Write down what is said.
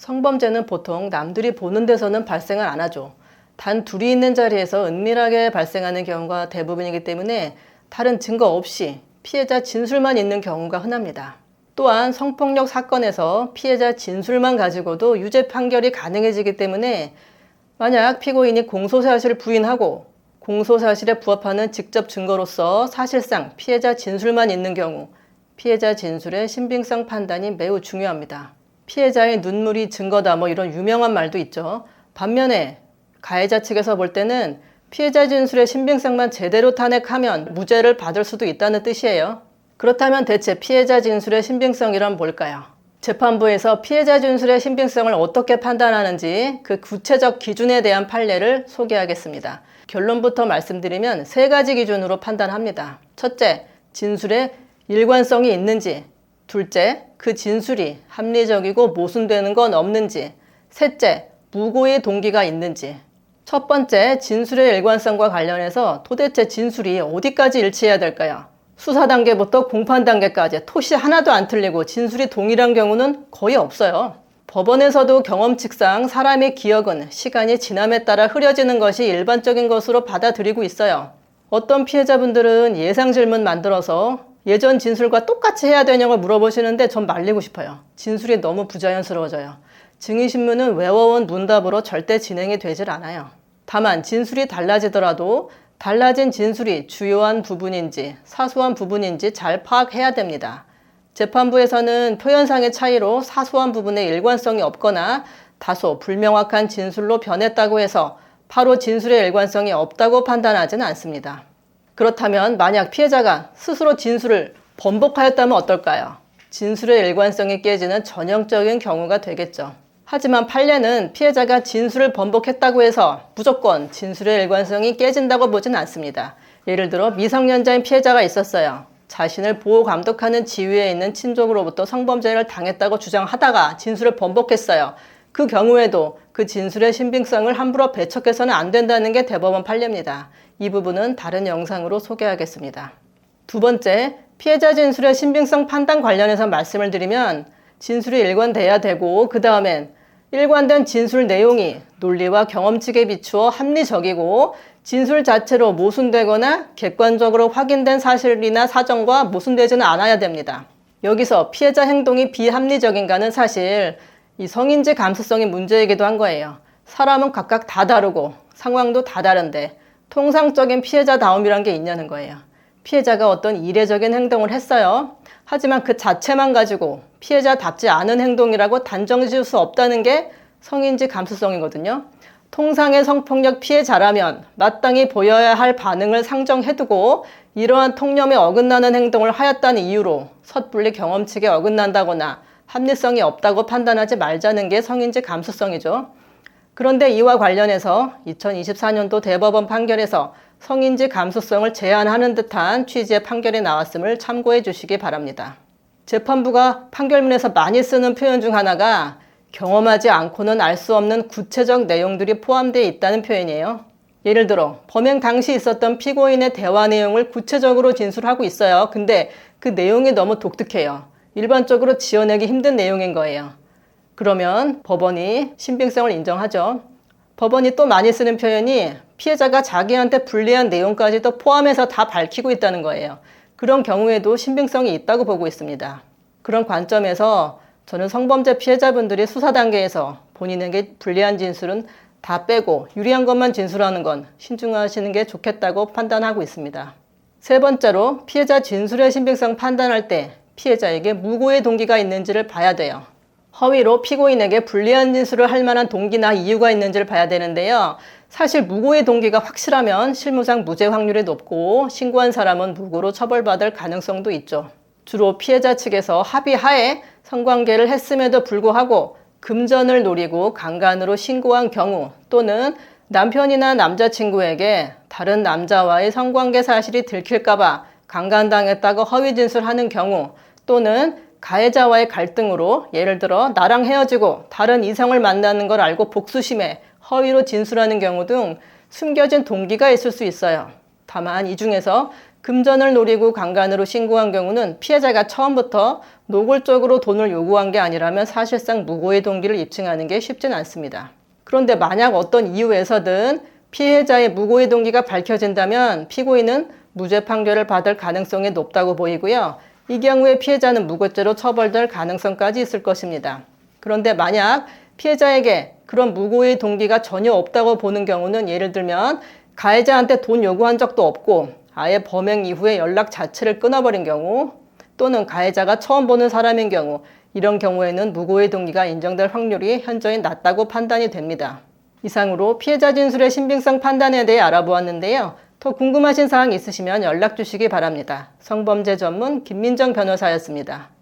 성범죄는 보통 남들이 보는 데서는 발생을 안 하죠. 단 둘이 있는 자리에서 은밀하게 발생하는 경우가 대부분이기 때문에 다른 증거 없이 피해자 진술만 있는 경우가 흔합니다. 또한 성폭력 사건에서 피해자 진술만 가지고도 유죄 판결이 가능해지기 때문에 만약 피고인이 공소사실을 부인하고 공소사실에 부합하는 직접 증거로서 사실상 피해자 진술만 있는 경우 피해자 진술의 신빙성 판단이 매우 중요합니다. 피해자의 눈물이 증거다 이런 유명한 말도 있죠. 반면에 가해자 측에서 볼 때는 피해자 진술의 신빙성만 제대로 탄핵하면 무죄를 받을 수도 있다는 뜻이에요. 그렇다면 대체 피해자 진술의 신빙성이란 뭘까요? 재판부에서 피해자 진술의 신빙성을 어떻게 판단하는지 그 구체적 기준에 대한 판례를 소개하겠습니다. 결론부터 말씀드리면 3가지 기준으로 판단합니다. 첫째, 진술에 일관성이 있는지. 둘째, 그 진술이 합리적이고 모순되는 건 없는지. 셋째, 무고의 동기가 있는지. 첫 번째, 진술의 일관성과 관련해서 도대체 진술이 어디까지 일치해야 될까요? 수사 단계부터 공판 단계까지 토시 하나도 안 틀리고 진술이 동일한 경우는 거의 없어요. 법원에서도 경험칙상 사람의 기억은 시간이 지남에 따라 흐려지는 것이 일반적인 것으로 받아들이고 있어요. 어떤 피해자분들은 예상 질문 만들어서 예전 진술과 똑같이 해야 되냐고 물어보시는데 전 말리고 싶어요. 진술이 너무 부자연스러워져요. 증인신문은 외워온 문답으로 절대 진행이 되질 않아요. 다만 진술이 달라지더라도 달라진 진술이 주요한 부분인지 사소한 부분인지 잘 파악해야 됩니다. 재판부에서는 표현상의 차이로 사소한 부분에 일관성이 없거나 다소 불명확한 진술로 변했다고 해서 바로 진술의 일관성이 없다고 판단하지는 않습니다. 그렇다면 만약 피해자가 스스로 진술을 번복하였다면 어떨까요? 진술의 일관성이 깨지는 전형적인 경우가 되겠죠. 하지만 판례는 피해자가 진술을 번복했다고 해서 무조건 진술의 일관성이 깨진다고 보진 않습니다. 예를 들어 미성년자인 피해자가 있었어요. 자신을 보호 감독하는 지위에 있는 친족으로부터 성범죄를 당했다고 주장하다가 진술을 번복했어요. 그 경우에도 그 진술의 신빙성을 함부로 배척해서는 안 된다는 게 대법원 판례입니다. 이 부분은 다른 영상으로 소개하겠습니다. 두 번째, 피해자 진술의 신빙성 판단 관련해서 말씀을 드리면 진술이 일관돼야 되고 그 다음엔 일관된 진술 내용이 논리와 경험칙에 비추어 합리적이고 진술 자체로 모순되거나 객관적으로 확인된 사실이나 사정과 모순되지는 않아야 됩니다. 여기서 피해자 행동이 비합리적인가는 사실 이 성인지 감수성이 문제이기도 한 거예요. 사람은 각각 다 다르고 상황도 다 다른데 통상적인 피해자다움이란 게 있냐는 거예요. 피해자가 어떤 이례적인 행동을 했어요. 하지만 그 자체만 가지고 피해자답지 않은 행동이라고 단정 지을 수 없다는 게 성인지 감수성이거든요. 통상의 성폭력 피해자라면 마땅히 보여야 할 반응을 상정해두고 이러한 통념에 어긋나는 행동을 하였다는 이유로 섣불리 경험칙에 어긋난다거나 합리성이 없다고 판단하지 말자는 게 성인지 감수성이죠. 그런데 이와 관련해서 2024년도 대법원 판결에서 성인지 감수성을 제한하는 듯한 취지의 판결이 나왔음을 참고해 주시기 바랍니다. 재판부가 판결문에서 많이 쓰는 표현 중 하나가 경험하지 않고는 알 수 없는 구체적 내용들이 포함되어 있다는 표현이에요. 예를 들어 범행 당시 있었던 피고인의 대화 내용을 구체적으로 진술하고 있어요. 근데 그 내용이 너무 독특해요. 일반적으로 지어내기 힘든 내용인 거예요. 그러면 법원이 신빙성을 인정하죠. 법원이 또 많이 쓰는 표현이 피해자가 자기한테 불리한 내용까지도 포함해서 다 밝히고 있다는 거예요. 그런 경우에도 신빙성이 있다고 보고 있습니다. 그런 관점에서 저는 성범죄 피해자분들이 수사 단계에서 본인에게 불리한 진술은 다 빼고 유리한 것만 진술하는 건 신중하시는 게 좋겠다고 판단하고 있습니다. 세 번째로 피해자 진술의 신빙성 판단할 때 피해자에게 무고의 동기가 있는지를 봐야 돼요. 허위로 피고인에게 불리한 진술을 할 만한 동기나 이유가 있는지를 봐야 되는데요. 사실 무고의 동기가 확실하면 실무상 무죄 확률이 높고 신고한 사람은 무고로 처벌받을 가능성도 있죠. 주로 피해자 측에서 합의하에 성관계를 했음에도 불구하고 금전을 노리고 강간으로 신고한 경우 또는 남편이나 남자친구에게 다른 남자와의 성관계 사실이 들킬까봐 강간당했다고 허위 진술하는 경우 또는 가해자와의 갈등으로 예를 들어 나랑 헤어지고 다른 이성을 만나는 걸 알고 복수심에 허위로 진술하는 경우 등 숨겨진 동기가 있을 수 있어요. 다만 이 중에서 금전을 노리고 강간으로 신고한 경우는 피해자가 처음부터 노골적으로 돈을 요구한 게 아니라면 사실상 무고의 동기를 입증하는 게 쉽진 않습니다. 그런데 만약 어떤 이유에서든 피해자의 무고의 동기가 밝혀진다면 피고인은 무죄 판결을 받을 가능성이 높다고 보이고요. 이 경우에 피해자는 무고죄로 처벌될 가능성까지 있을 것입니다. 그런데 만약 피해자에게 그런 무고의 동기가 전혀 없다고 보는 경우는 예를 들면 가해자한테 돈 요구한 적도 없고 아예 범행 이후에 연락 자체를 끊어버린 경우 또는 가해자가 처음 보는 사람인 경우 이런 경우에는 무고의 동기가 인정될 확률이 현저히 낮다고 판단이 됩니다. 이상으로 피해자 진술의 신빙성 판단에 대해 알아보았는데요. 더 궁금하신 사항 있으시면 연락 주시기 바랍니다. 성범죄 전문 김민정 변호사였습니다.